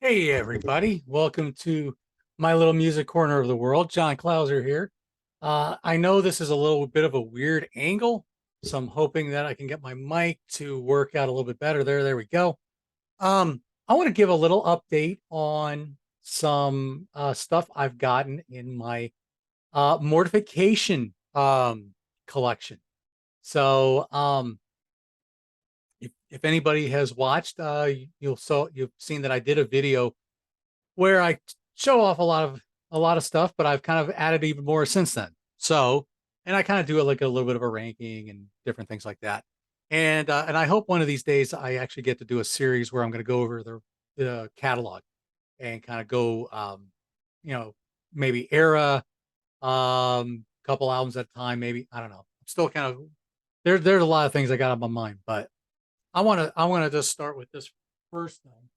Hey, everybody. Welcome to my little music corner of the world. John Clauser here. I know this is a little bit of a weird angle, so I'm hoping that I can get my mic to work out a little bit better. There we go. I want to give a little update on some stuff I've gotten in my Mortification collection. So, if anybody has watched, you've seen that I did a video where I show off a lot of stuff, but I've kind of added even more since then. So, and I kind of do it like a little bit of a ranking and different things like that. And I hope one of these days I actually get to do a series where I'm going to go over the catalog and kind of go, you know, maybe era, couple albums at a time, maybe. I don't know. I'm still kind of there's a lot of things I got on my mind, but I want to just start with this first thing.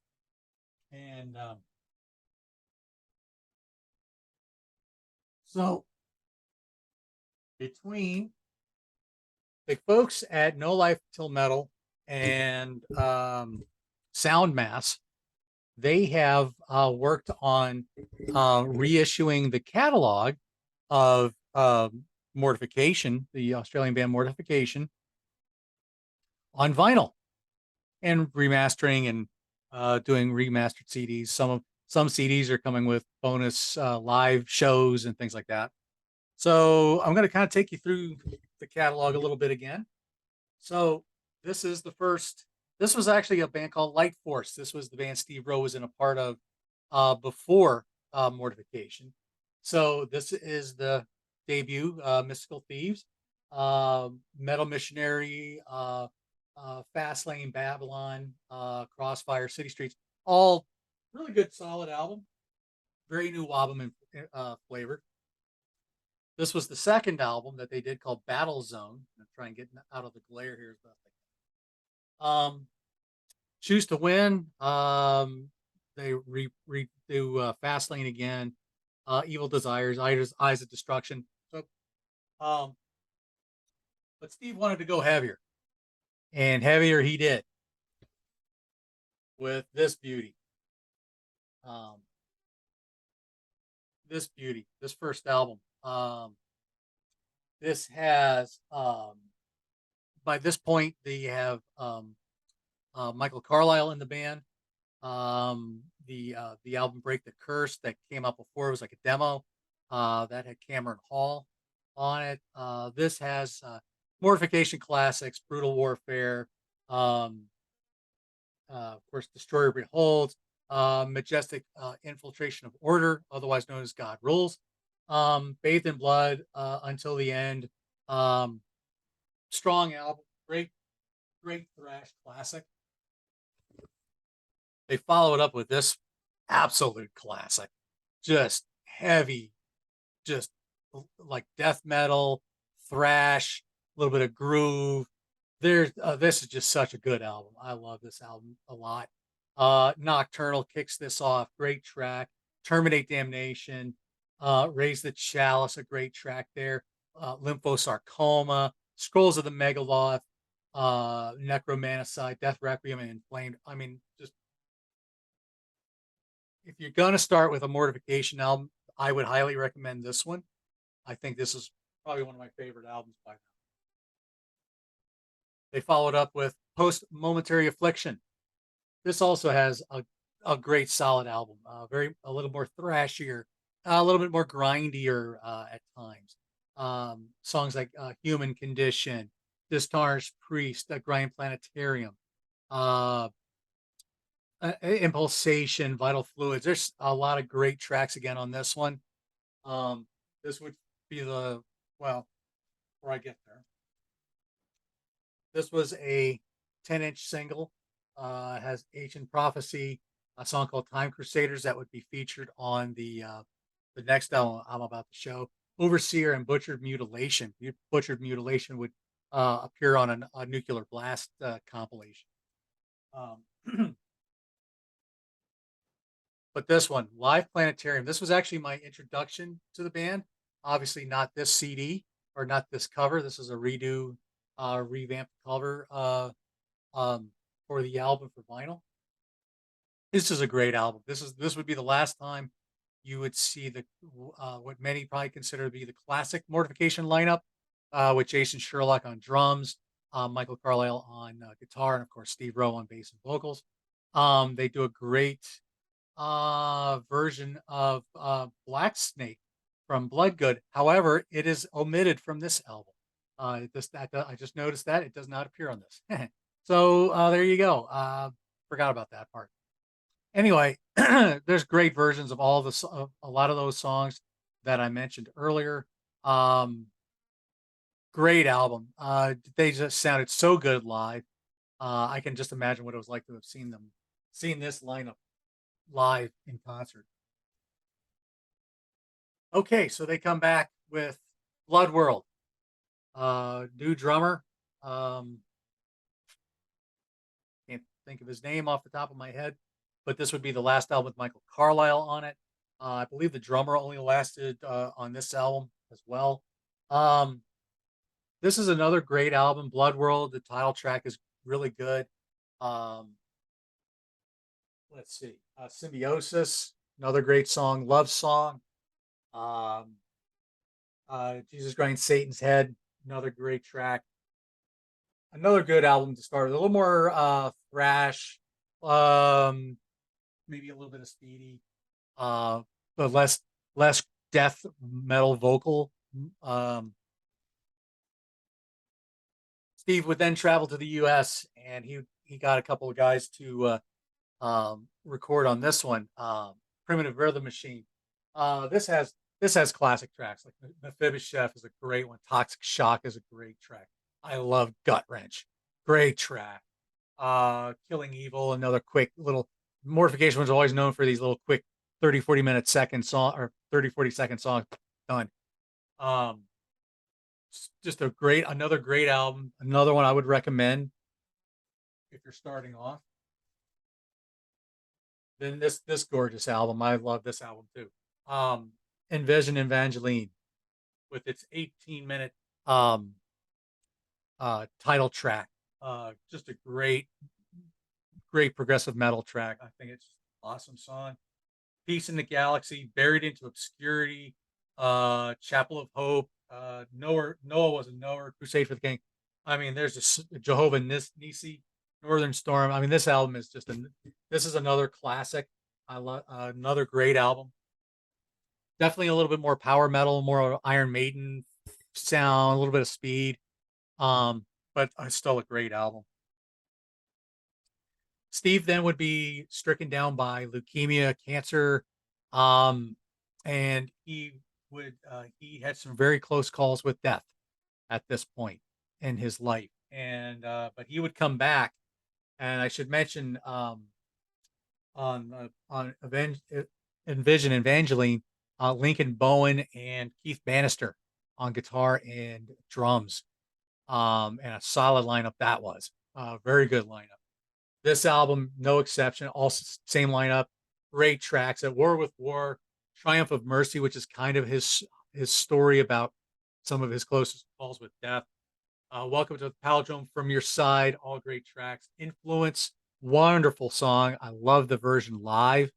And so between the folks at No Life Till Metal and Sound Mass, they have worked on reissuing the catalog of Mortification, the Australian band Mortification, on vinyl and remastering and doing remastered CDs. Some CDs are coming with bonus live shows and things like that. So I'm going to kind of take you through the catalog a little bit again. So this is the first. This was actually a band called Light Force. This was the band Steve Rowe was in a part of before Mortification. So this is the debut, Mystical Thieves, Metal Missionary, Fast Lane Babylon, Crossfire, City Streets. All really good, solid album. Very new album and flavor. This was the second album that they did called Battle Zone. I'm trying to get out of the glare here as best I can. Choose to Win. They redo Fast Lane again. Evil Desires, Eyes of Destruction. So, um, but Steve wanted to go heavier, and heavier he did with this beauty. Um, this first album. This has by this point they have Michael Carlisle in the band. The album Break the Curse that came out before was like a demo that had Cameron Hall on it. This has Mortification classics, Brutal Warfare, um, of course, Destroyer Beholds, Majestic Infiltration of Order, otherwise known as God Rules, Bathed in Blood, Until the End, um, strong album, great thrash classic. They followed up with this absolute classic, just heavy, just like death metal, thrash, a little bit of groove. This is just such a good album. I love this album a lot. Nocturnal kicks this off. Great track. Terminate Damnation. Raise the Chalice, a great track there. Lymphosarcoma, Scrolls of the Megaloth, Necromanicide, Death Requiem, and Inflamed. I mean, just if you're gonna start with a Mortification album, I would highly recommend this one. I think this is probably one of my favorite albums by now. They followed up with Post Momentary Affliction. This also has a great solid album. A little more thrashier, a little bit more grindier at times. Songs like Human Condition, Distarnished Priest, Grind Planetarium, uh, Impulsation, Vital Fluids. There's a lot of great tracks again on this one. This would be well, before I get there. This was a 10-inch single. Has Ancient Prophecy, a song called Time Crusaders that would be featured on the next album I'm about to show. Overseer and Butchered Mutilation. Butchered Mutilation would appear on a Nuclear Blast compilation. But this one, Live Planetarium, this was actually my introduction to the band. Obviously, not this CD or not this cover. This is a revamped cover um, for the album for vinyl. This is a great album. This would be the last time you would see the what many probably consider to be the classic Mortification lineup, with Jason Sherlock on drums, Michael Carlisle on guitar, and of course Steve Rowe on bass and vocals. They do a great version of Black Snake from Bloodgood. However, it is omitted from this album. I just noticed that it does not appear on this. So there you go. Forgot about that part. Anyway, there's great versions of of a lot of those songs that I mentioned earlier. Um, Great album. They just sounded so good live. I can just imagine what it was like to have seen this lineup live in concert. Okay, so they come back with Blood World, new drummer. Um, can't think of his name off the top of my head, but this would be the last album with Michael Carlisle on it. I believe the drummer only lasted on this album as well. Um, this is another great album, Blood World. The title track is really good. Um, let's see, Symbiosis, another great song, love song. Um, Jesus Grinds Satan's Head, another great track. Another good album to start with. A little more thrash, um, maybe a little bit of speedy, uh, but less death metal vocal. Um, Steve would then travel to the U.S. and he got a couple of guys to record on this one, Primitive Rhythm Machine. This has classic tracks like Mephibosheth is a great one. Toxic Shock is a great track. I love Gut Wrench, great track. Killing Evil, another quick little Mortification was always known for these little quick 30-40 minute second song or 30-40 second songs done. Um, just another great album, another one I would recommend if you're starting off. Then this gorgeous album, I love this album too. Um, Envision Evangeline with its 18-minute um title track. Just a great progressive metal track. I think it's an awesome song. Peace in the Galaxy, Buried into Obscurity, Chapel of Hope, Noah was a Noah, Crusade for the King. I mean, there's just Jehovah Nisi, Northern Storm. I mean, this is another classic. I love another great album. Definitely a little bit more power metal, more Iron Maiden sound, a little bit of speed. But still a great album. Steve then would be stricken down by leukemia, cancer, um, and he had some very close calls with death at this point in his life. And but he would come back, and I should mention on Envision Evangeline, Lincoln Bowen and Keith Bannister on guitar and drums, and a solid lineup that was. Very good lineup. This album, no exception, all same lineup, great tracks. At War with War, Triumph of Mercy, which is kind of his story about some of his closest calls with death. Welcome to the Palindrome from Your Side, all great tracks. Influence, wonderful song. I love the version live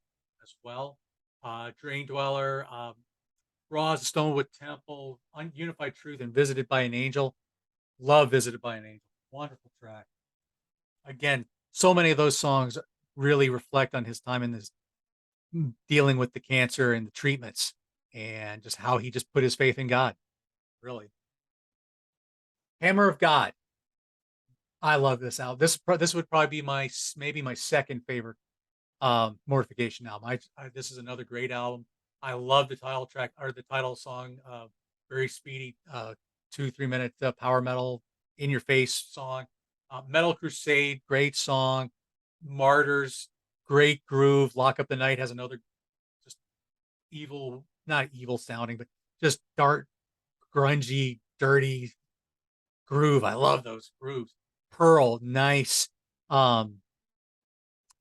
as well. Drain Dweller, Raw as a Stonewood Temple, Unified Truth, and Visited by an Angel. Love Visited by an Angel. Wonderful track. Again, so many of those songs really reflect on his time in this dealing with the cancer and the treatments and just how he just put his faith in God. Really. Hammer of God. I love this album. This would probably be maybe my second favorite Mortification album. This is another great album. I love the title track or the title song. Very speedy, 2-3 minute power metal in your face song. Metal Crusade, great song. Martyrs, great groove. Lock Up the Night has another just evil, not evil sounding, but just dark, grungy, dirty groove. I love those grooves. Pearl, nice, um,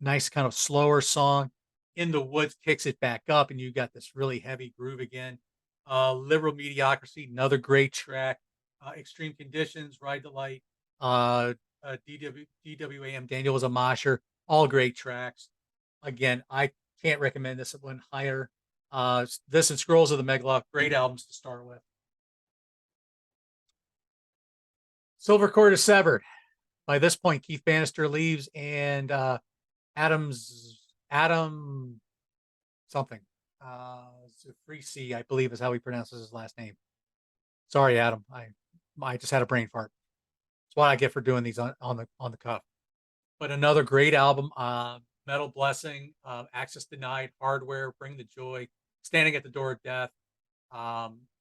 nice kind of slower song. In the Woods kicks it back up, and you got this really heavy groove again. Liberal Mediocrity, another great track. Extreme Conditions, Ride the Light, DWAM, Daniel was a Mosher, all great tracks. Again, I can't recommend this one higher. This and Scrolls of the Megaloth, great albums to start with. Silver Cord is Severed. By this point, Keith Bannister leaves, and Adam something. Free C, I believe, is how he pronounces his last name. Sorry, Adam. I just had a brain fart. That's what I get for doing these on the cuff. But another great album. Metal Blessing, Access Denied, Hardware, Bring the Joy, Standing at the Door of Death,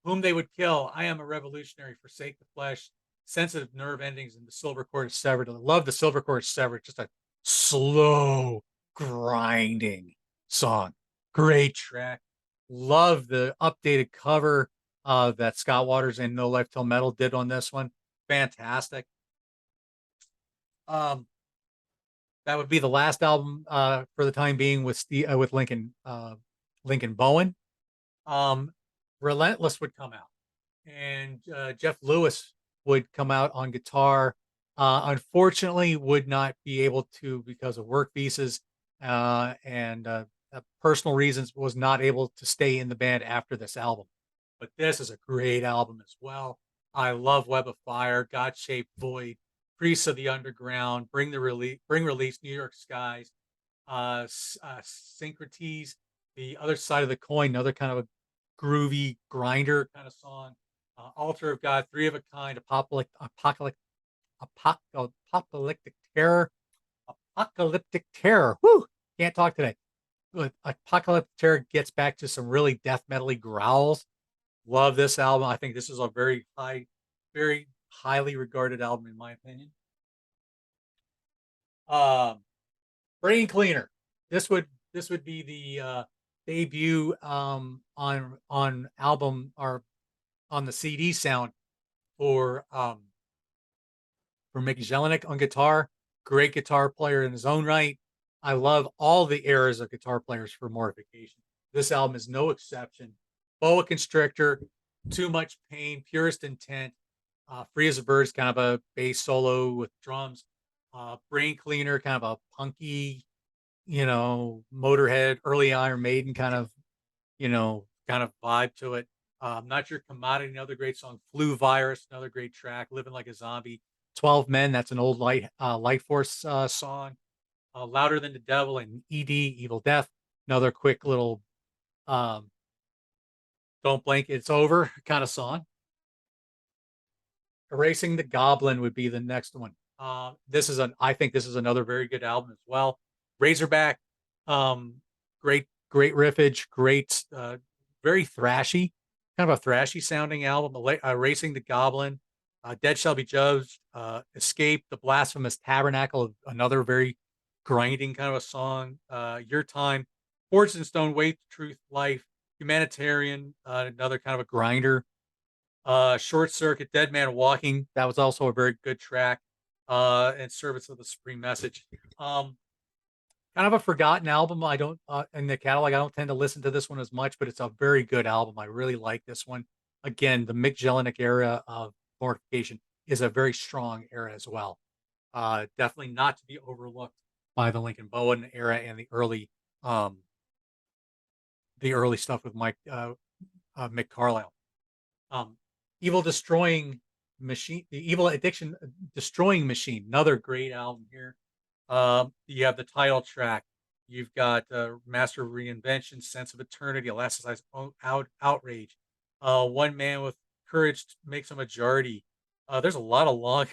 Whom They Would Kill, I Am a Revolutionary, Forsake the Flesh, Sensitive Nerve Endings, and The Silver Cord is Severed. I love The Silver Cord is Severed. Just a slow, grinding song. Great track. Love the updated cover that Scott Waters and No Life Till Metal did on this one. Fantastic. Um, that would be the last album for the time being with with Lincoln Bowen. Relentless would come out, and Jeff Lewis would come out on guitar. Unfortunately, would not be able to because of work visas and personal reasons. Was not able to stay in the band after this album. But this is a great album as well. I love Web of Fire, God Shaped Void, Priests of the Underground, Bring Release, New York Skies, Syncrates, The Other Side of the Coin, another kind of a groovy grinder kind of song. Altar of God, Three of a Kind, Apocalyptic Terror, Apocalyptic Terror. Whoo! Can't talk today. Apocalyptic Terror gets back to some really death metally growls. Love this album. I think this is a very highly regarded album in my opinion. Um, Brain Cleaner. This would be the debut on album or on the CD sound for Mick Jelinek on guitar. Great guitar player in his own right. I love all the eras of guitar players for Mortification. This album is no exception. Boa Constrictor, Too Much Pain, Purest Intent, Free as a Bird is kind of a bass solo with drums. Brain Cleaner, kind of a punky, Motorhead, early Iron Maiden kind of vibe to it. Not Your Commodity, another great song. Flu Virus, another great track. Living Like a Zombie. 12 Men, that's an old Light Force song. Louder Than the Devil and ED, Evil Death, another quick little um, Don't Blink, It's Over kind of song. Erasing the Goblin would be the next one. I think this is another very good album as well. Razorback, great riffage, great, very thrashy, kind of a thrashy sounding album. Erasing the Goblin, Dead Shall Be Judged, Escape, The Blasphemous Tabernacle, another very grinding kind of a song. Your Time, Forged in Stone, Wait, Truth, Life, Humanitarian, another kind of a grinder. Short Circuit, Dead Man Walking, that was also a very good track. And Service of the Supreme Message. Kind of a forgotten album. I don't in the catalog. I don't tend to listen to this one as much, but it's a very good album. I really like this one. Again, the Mick Jelinek era of Mortification is a very strong era as well. Definitely not to be overlooked by the Lincoln Bowen era and the early stuff with Mick Carlisle. Evil Destroying Machine, the Evil Addiction Destroying Machine, another great album here. You have the title track. You've got Master of Reinvention, Sense of Eternity, Elasticized Outrage. One Man with Courage Makes a Majority. There's a lot of long,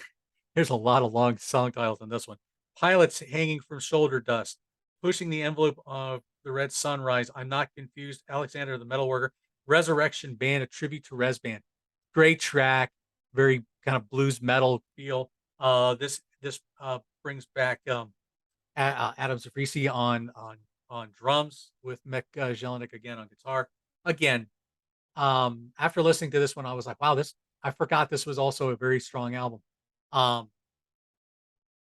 there's a lot of long song titles in this one. Pilots Hanging from Shoulder Dust, Pushing the Envelope of the Red Sunrise. I'm Not Confused. Alexander the Metalworker. Resurrection Band, a tribute to Res Band. Great track, very kind of blues metal feel. This brings back Adam Zaprisi on drums with Mick Jelinek again on guitar. Again, after listening to this one, I was like, wow, I forgot this was also a very strong album.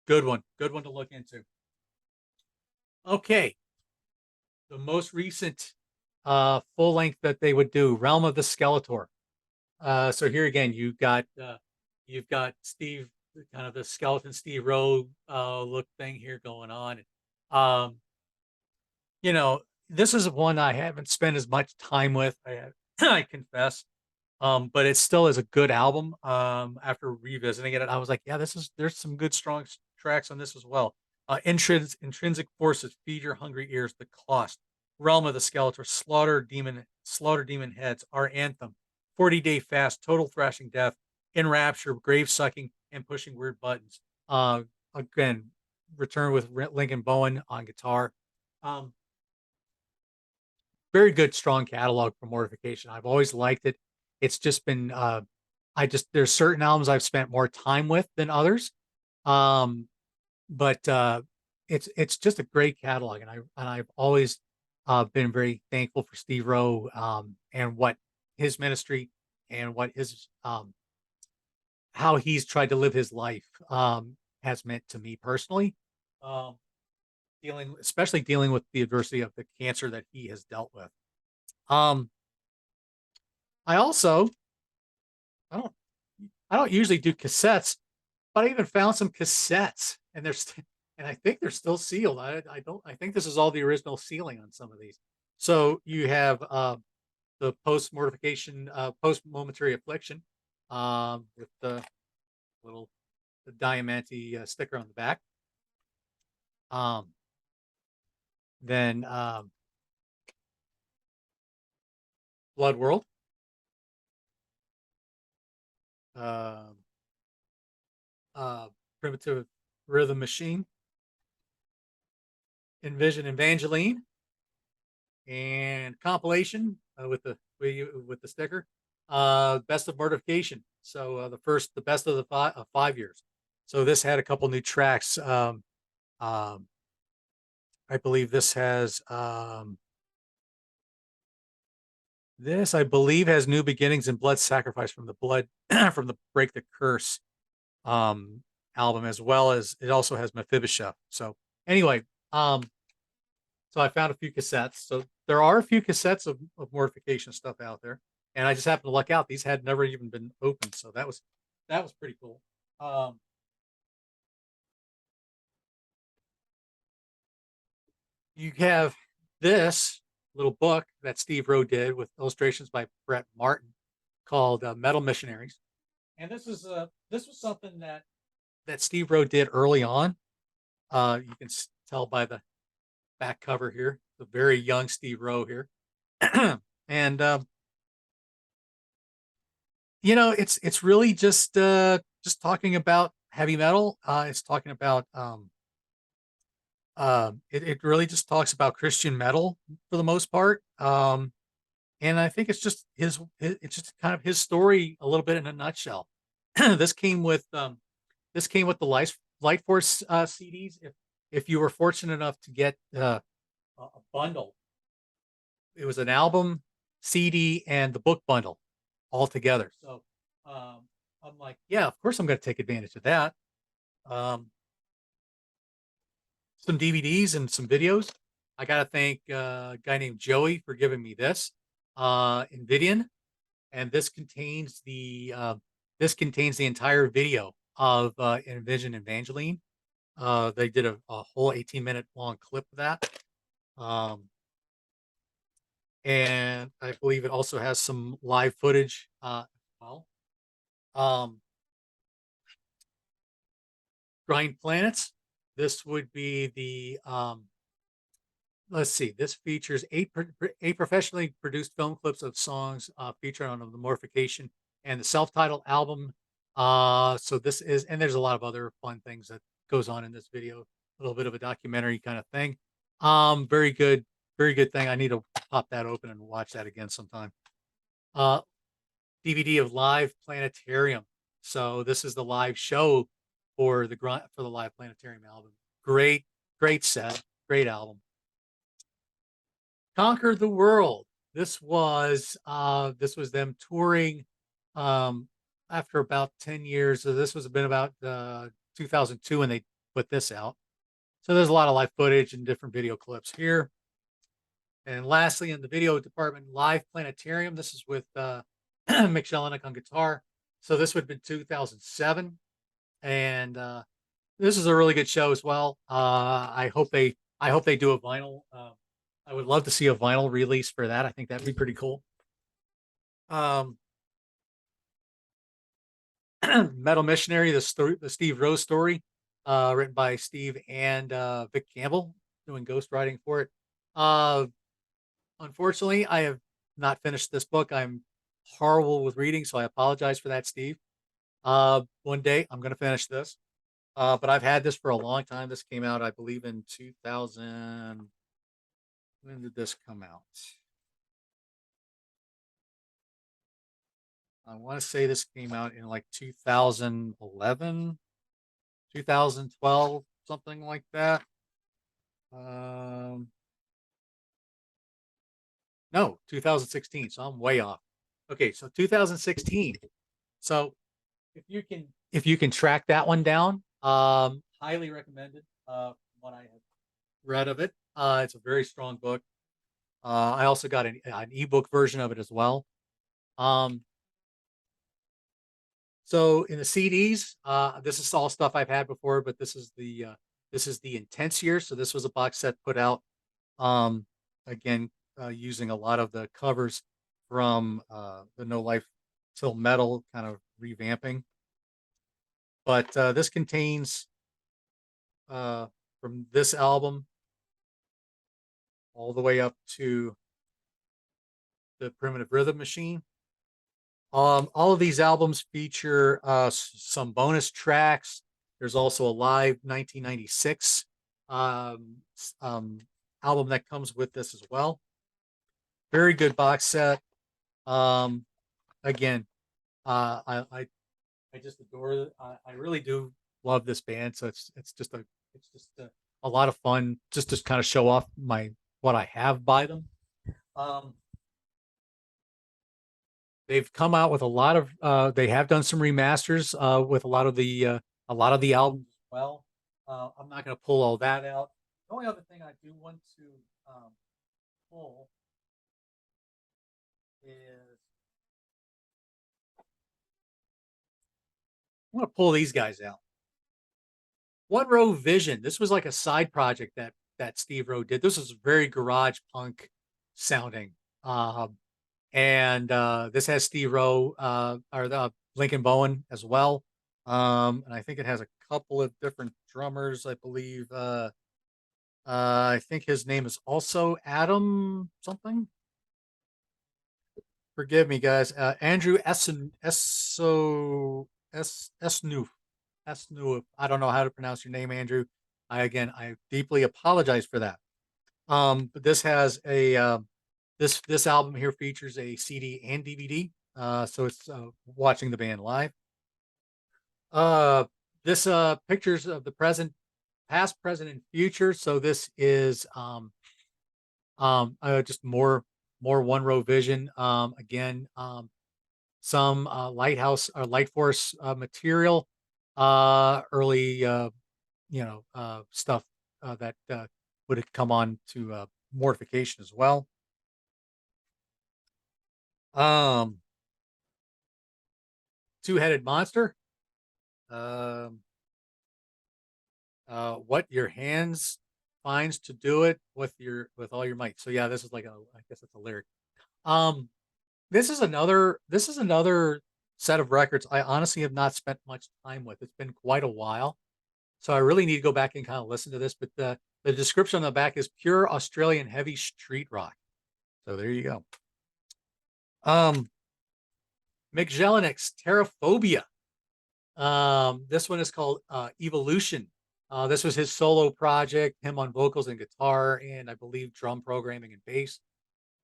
Good one to look into. Okay, the most recent full length that they would do, Realm of the Skeletor. So here again, you've got Steve, kind of the skeleton Steve Rowe look thing here going on. you know, this is one I haven't spent as much time with. I confess. But it still is a good album. After revisiting it, I was like, yeah, there's some good strong tracks on this as well. Intrinsic Forces, Feed Your Hungry Ears, The Cost, Realm of the Skeletor, Slaughter Demon Heads, Our Anthem, 40-Day Fast, Total Thrashing Death, In Rapture, Grave Sucking, and Pushing Weird Buttons. Again, Return with Lincoln Bowen on guitar. Um, Very good, strong catalog for Mortification. I've always liked it. It's just been I just there's certain albums I've spent more time with than others. Um, but it's just a great catalog, and I've always been very thankful for Steve Rowe and what his ministry and what his how he's tried to live his life has meant to me personally. Um, especially dealing with the adversity of the cancer that he has dealt with. Um, I also I don't I don't usually do cassettes, but I even found some cassettes, and and I think they're still sealed. I don't I think this is all the original sealing on some of these. So you have the post momentary affliction, with the little the diamante sticker on the back. Um, then Blood World, um, uh, Primitive Rhythm Machine, Envision Evangeline, and compilation with the sticker. Best of Mortification. So the best of the 5 years. So this had a couple new tracks. Um, I believe this I believe has New Beginnings and Blood Sacrifice from the Blood from the Break the Curse um album, as well as it also has Mephibosheth. So anyway, um so I found a few cassettes. So there are a few cassettes of Mortification stuff out there, and I just happened to luck out. These had never even been opened, so that was pretty cool. Um, you have this little book that Steve Rowe did with illustrations by Brett Martin called Metal Missionaries, and this was something that Steve Rowe did early on. You can tell by the back cover here, the very young Steve Rowe here, and it's really just talking about heavy metal. It's talking about it really just talks about Christian metal for the most part. And I think it's just it's just kind of his story a little bit in a nutshell. this came with this came with the Light Force CDs. If you were fortunate enough to get a bundle, it was an album, CD, and the book bundle all together. So I'm like, yeah, of course I'm going to take advantage of that. Um, some DVDs and some videos. I got to thank a guy named Joey for giving me this. Nvidian, and this contains the entire video of Envision Evangeline. They did a whole 18-minute long clip of that. And I believe it also has some live footage as well. Um, Grind Planets. This would be the let's see. This features eight professionally produced film clips of songs featured on the Mortification and the self-titled album. So this is, and there's a lot of other fun things that goes on in this video. A little bit of a documentary kind of thing. Very good, very good thing. I need to pop that open and watch that again sometime. Uh, DVD of Live Planetarium. So this is the live show for the Live Planetarium album. Great, great set, great album. Conquer the World. This was them touring um after about 10 years. So this was been about 2002 when they put this out. So there's a lot of live footage and different video clips here. And lastly, in the video department, Live Planetarium. This is with Mick Jelinek on guitar. So this would have been 2007. And this is a really good show as well. I hope they do a vinyl I would love to see a vinyl release for that. I think that'd be pretty cool. Um, Metal Missionary, the Steve Rose story, written by Steve and Vic Campbell, doing ghostwriting for it. Uh, Unfortunately, I have not finished this book. I'm horrible with reading, so I apologize for that, Steve. One day I'm going to finish this. But I've had this for a long time. This came out, I believe, in 2000. When did this come out? I want to say this came out in like 2011, 2012, something like that. Um, no, 2016. So I'm way off. Okay, so 2016. So if you can track that one down, highly recommended. What I have read of it, it's a very strong book. I also got an ebook version of it as well. Um, so in the CDs, this is all stuff I've had before, but this is the intense year. So this was a box set put out, um, again, using a lot of the covers from the No Life Till Metal kind of revamping. But this contains uh, from this album all the way up to the Primitive Rhythm Machine. All of these albums feature some bonus tracks. There's also a live 1996 um, um, album that comes with this as well. Very good box set. Um, Again, uh, I, I I just adore it. I really do love this band. So it's just a lot of fun just to kind of show off my what I have by them. Um, they've come out with a lot of they have done some remasters with a lot of the albums as well. I'm not going to pull all that out. The only other thing I do want to pull is I want to pull these guys out. One Row Vision. This was like a side project that Steve Rowe did. This was very garage punk sounding. Um, and this has Steve Rowe or the Lincoln Bowen as well. And I think it has a couple of different drummers. I believe. I think his name is also Adam something. Forgive me, guys. Andrew Esnu. Esnu. I don't know how to pronounce your name, Andrew. I deeply apologize for that. But this has a this album here features a CD and DVD. So it's watching the band live. Uh, this pictures of the present, past, present, and future. So this is just more one row vision. Again, some lighthouse or light force material, early stuff that would have come on to mortification as well. Um, Two-headed monster. Um, what your hands finds to do it with all your might. So yeah, this is like I guess it's a lyric. Um, this is another set of records I honestly have not spent much time with. It's been quite a while, so I really need to go back and kind of listen to this. But the description on the back is pure Australian heavy street rock. So there you go. Um, Mick Jelenick's Terraphobia. This one is called Evolution. This was his solo project, him on vocals and guitar, and I believe drum programming and bass.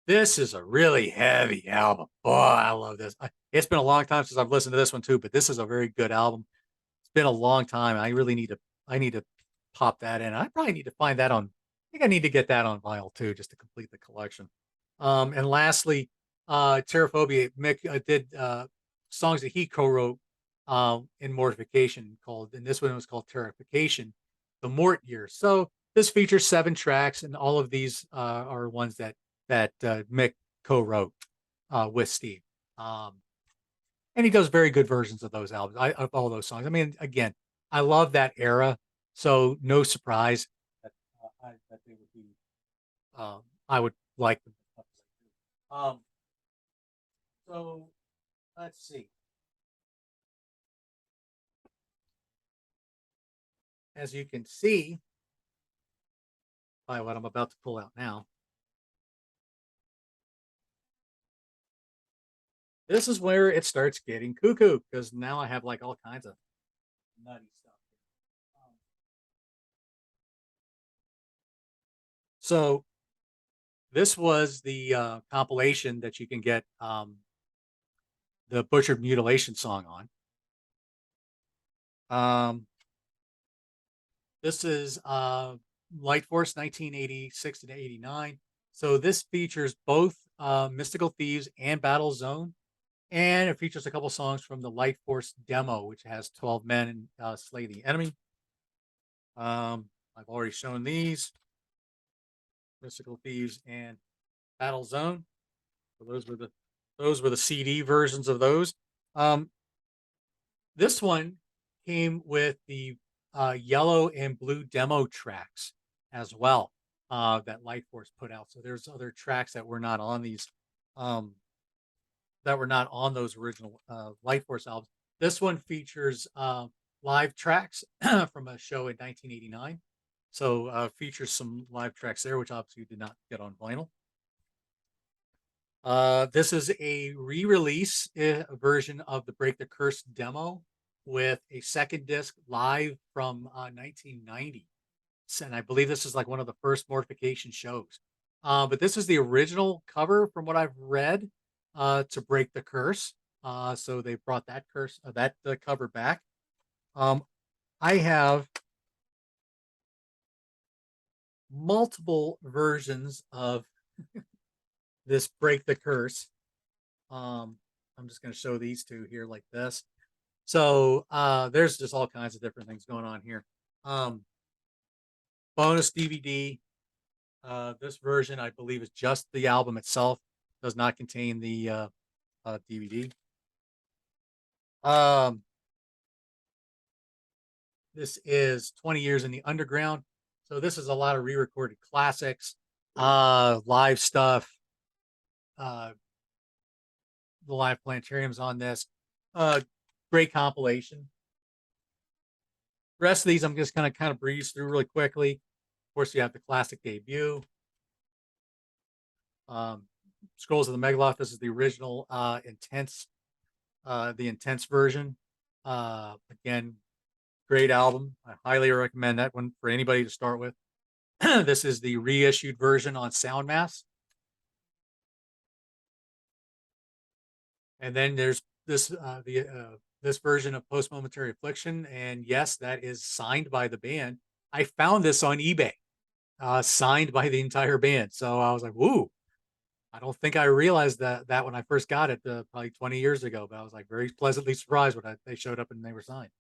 This is a really heavy album. Boy, I love this. It's been a long time since I've listened to this one too, but this is a very good album. It's been a long time. I need to pop that in. I probably need to find that on. I think I need to get that on vinyl too, just to complete the collection. And lastly, Terraphobia. Mick did songs that he co-wrote in Mortification called, and this one was called Terrification, the Mort years. So this features 7 tracks, and all of these are ones that Mick co-wrote with Steve. And he does very good versions of those albums, of all those songs. I mean, again, I love that era, so no surprise that they would be I would like them. Um, so let's see. As you can see by what I'm about to pull out now, this is where it starts getting cuckoo because now I have like all kinds of nutty stuff. Um, so this was the compilation that you can get the Butchered Mutilation song on. This is Light Force 1986 to 89. So this features both Mystical Thieves and Battle Zone. And it features a couple songs from the Light Force demo, which has 12 men slay the enemy. I've already shown these Mystical Thieves and Battle Zone. So those were the CD versions of those. This one came with the yellow and blue demo tracks as well that Light Force put out. So there's other tracks that were not on these that were not on those original Light Force albums. This one features live tracks from a show in 1989. So features some live tracks there, which obviously did not get on vinyl. This is a re-release version of the Break the Curse demo with a second disc live from 1990. And I believe this is like one of the first Mortification shows. But this is the original cover from what I've read to Break the Curse. So they brought that cover back. I have multiple versions of this Break the Curse. I'm just going to show these two here like this. So there's just all kinds of different things going on here. Bonus DVD. This version, I believe, is just the album itself. Does not contain the DVD. This is 20 Years in the Underground. So this is a lot of re-recorded classics, live stuff. The live planetariums on this. Great compilation. The rest of these I'm just going to kind of breeze through really quickly. Of course, you have the classic debut. Scrolls of the Megaloth. This is the original Intense, the Intense version. Again, great album. I highly recommend that one for anybody to start with. This is the reissued version on Soundmass. And then there's this this version of Post Momentary Affliction, and yes, that is signed by the band. I found this on eBay, signed by the entire band. So I was like, "Woo!" I don't think I realized that when I first got it, probably 20 years ago. But I was like very pleasantly surprised when they showed up and they were signed.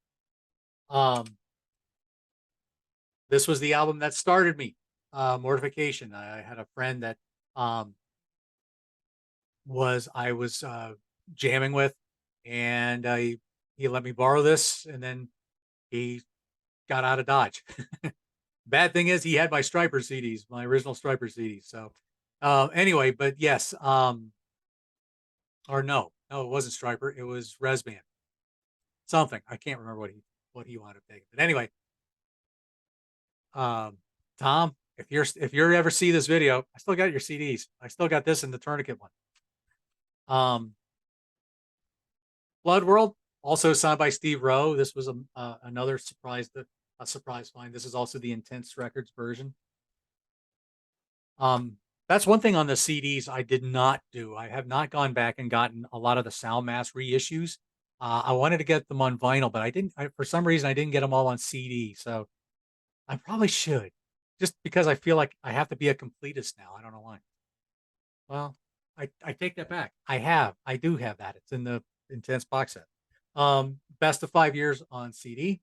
This was the album that started me, Mortification. I had a friend that I was jamming with, and he let me borrow this, and then he got out of Dodge. Bad thing is he had my Striper CDs, my original Striper CDs. So anyway, but yes, or no, it wasn't Striper, it was Resband. Something. I can't remember what he wanted to take. But anyway, Tom, if you're ever see this video, I still got your CDs. I still got this in the tourniquet one. Blood World, also signed by Steve Rowe. This was another surprise find. This is also the Intense Records version. That's one thing on the CDs I did not do. I have not gone back and gotten a lot of the Soundmass reissues. I wanted to get them on vinyl, but I didn't. For some reason, I didn't get them all on CD. So I probably should, just because I feel like I have to be a completist now. I don't know why. Well, I take that back. I do have that. It's in the Intense box set. Best of 5 years on CD.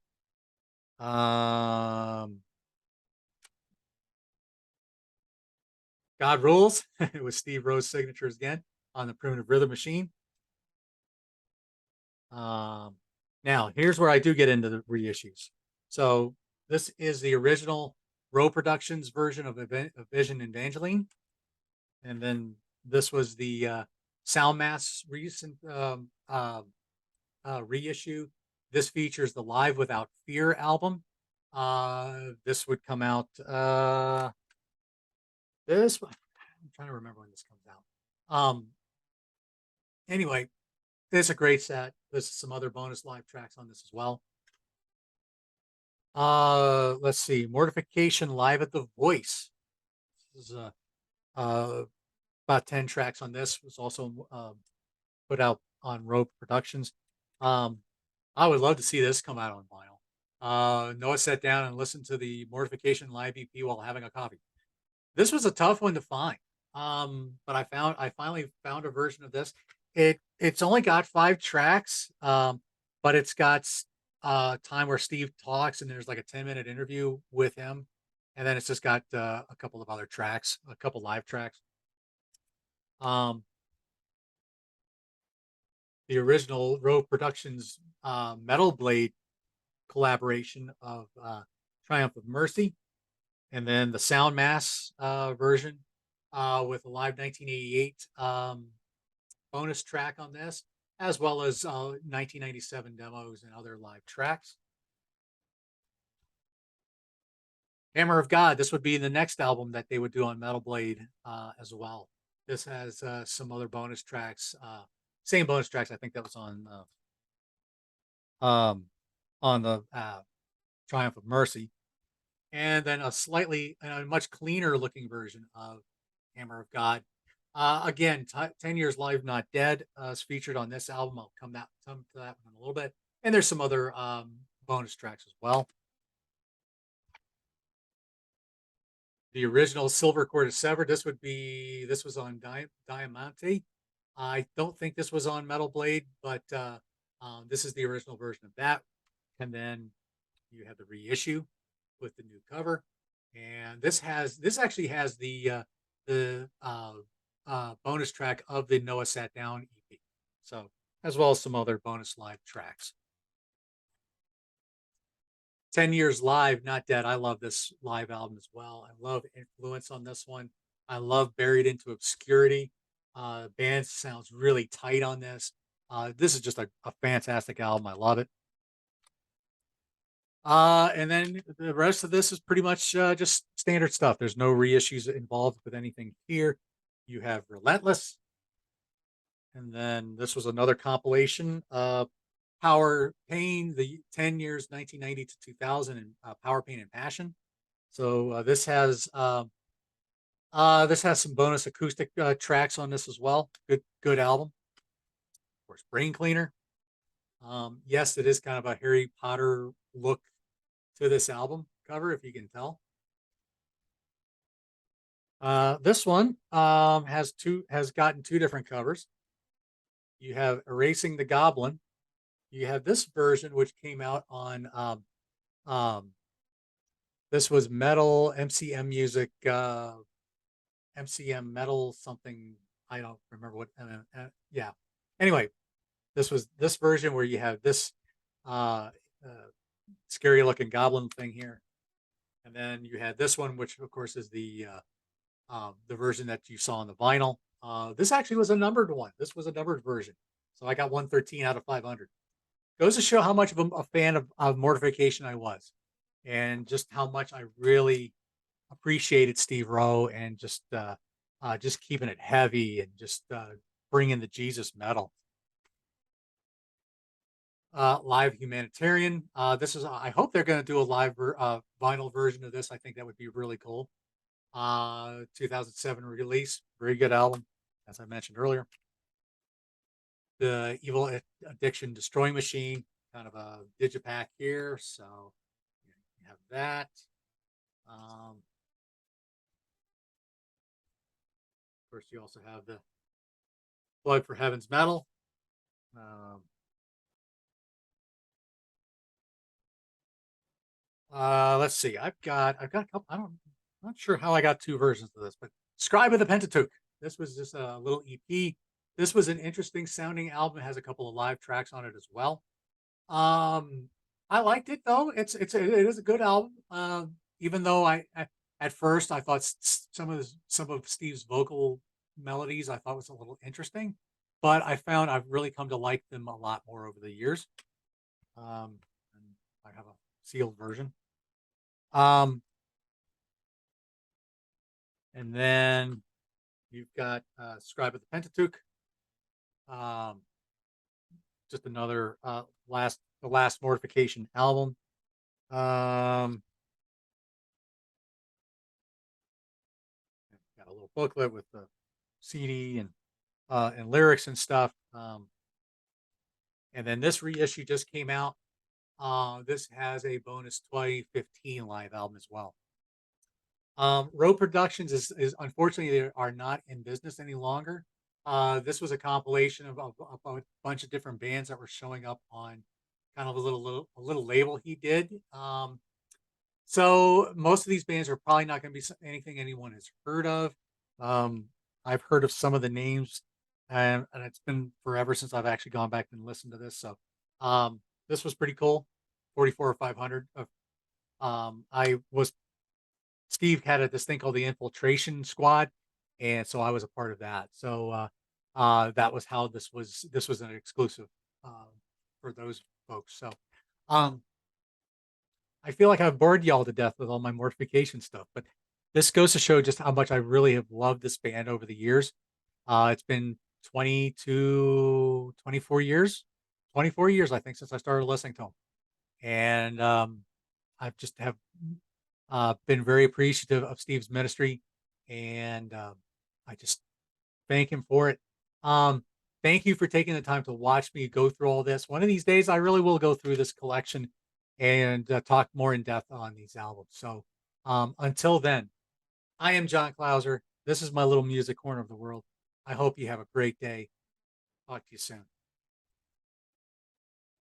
God Rules. It was Steve Rowe's signatures again on the Primitive Rhythm Machine. Now here's where I do get into the reissues. So this is the original Row Productions version of Vision Evangeline, and then this was the Soundmass recent reissue. This features the Live Without Fear album. This would come out. This I'm trying to remember when this comes out. Anyway, it's a great set. There's some other bonus live tracks on this as well. Let's see, Mortification live at the Voice. This is about 10 tracks on this. Was also put out on Rope Productions. I would love to see this come out on vinyl. Noah sat down and listened to the Mortification live EP while having a coffee. This was a tough one to find. But I finally found a version of this. It's only got 5 tracks, but it's got time where Steve talks and there's like a 10-minute interview with him, and then it's just got a couple of other tracks, a couple live tracks. Um, the original Row Productions Metal Blade collaboration of Triumph of Mercy, and then the Soundmass version with a live 1988 bonus track on this, as well as 1997 demos and other live tracks. Hammer of God, this would be the next album that they would do on Metal Blade as well. This has some other bonus tracks, same bonus tracks I think that was on the Triumph of Mercy, and then a much cleaner looking version of Hammer of God. Again, 10 Years Live Not Dead is featured on this album. I'll come to that one in a little bit. And there's some other bonus tracks as well. The original Silver Cord is Severed. This was on Diamante. I don't think this was on Metal Blade, but this is the original version of that. And then you have the reissue with the new cover. And this actually has the bonus track of the Noah Sat Down EP. So, as well as some other bonus live tracks. 10 Years Live, Not Dead. I love this live album as well. I love Influence on this one. I love Buried into Obscurity. Band sounds really tight on this. This is just a fantastic album. I love it. And then the rest of this is pretty much just standard stuff. There's no reissues involved with anything here. You have Relentless. And then this was another compilation. Power Pain, the 10 years, 1990 to 2000, and Power Pain and Passion. So this has some bonus acoustic tracks on this as well. Good album. Of course, Brain Cleaner. Yes, it is kind of a Harry Potter look to this album cover, if you can tell. This one has gotten 2 different covers. You have Erasing the Goblin. You have this version, which came out on this was Metal MCM Music, MCM Metal something. I don't remember what. Yeah. Anyway, this version where you have this scary looking goblin thing here, and then you had this one, which of course is the version that you saw on the vinyl. This actually was a numbered one. This was a numbered version, so I got 113 out of 500. Goes to show how much of a fan of Mortification I was, and just how much I really appreciated Steve Rowe, and just keeping it heavy and just bringing the Jesus metal. Live Humanitarian. I hope they're going to do a live vinyl version of this. I think that would be really cool. 2007 release. Very good album, as I mentioned earlier. The Evil Addiction Destroying Machine, kind of a digipack here. So you have that. Of course, you also have the Blood for Heaven's Metal. Let's see. I've got a couple. I'm not sure how I got 2 versions of this, but Scribe of the Pentateuch. This was just a little EP. This was an interesting sounding album. It has a couple of live tracks on it as well. I liked it though. It is a good album. even though at first I thought some of Steve's vocal melodies I thought was a little interesting, but I found I've really come to like them a lot more over the years. And I have a sealed version. Um, and then you've got Scribe of the Pentateuch. Um, just another the last Mortification album. Um, got a little booklet with the CD and lyrics and stuff. And then this reissue just came out. This has a bonus 2015 live album as well. Road Productions is unfortunately they are not in business any longer. This was a compilation of a bunch of different bands that were showing up on kind of a little label he did. So most of these bands are probably not going to be anything anyone has heard of. Um, I've heard of some of the names, and it's been forever since I've actually gone back and listened to this. So this was pretty cool. 44 or 500. I was Steve had this thing called the Infiltration Squad, and so I was a part of that. So that was how this was an exclusive uh, for those folks. So um, I feel like I've bored y'all to death with all my mortification stuff, but this goes to show just how much I really have loved this band over the years. It's been 24 years, 24 years, I think, since I started listening to them. And I've just have been very appreciative of Steve's ministry, and I just thank him for it. Um, Thank you for taking the time to watch me go through all this. One of these days, I really will go through this collection and talk more in depth on these albums. So until then, I am John Clauser. This is my little music corner of the world. I hope you have a great day. Talk to you soon.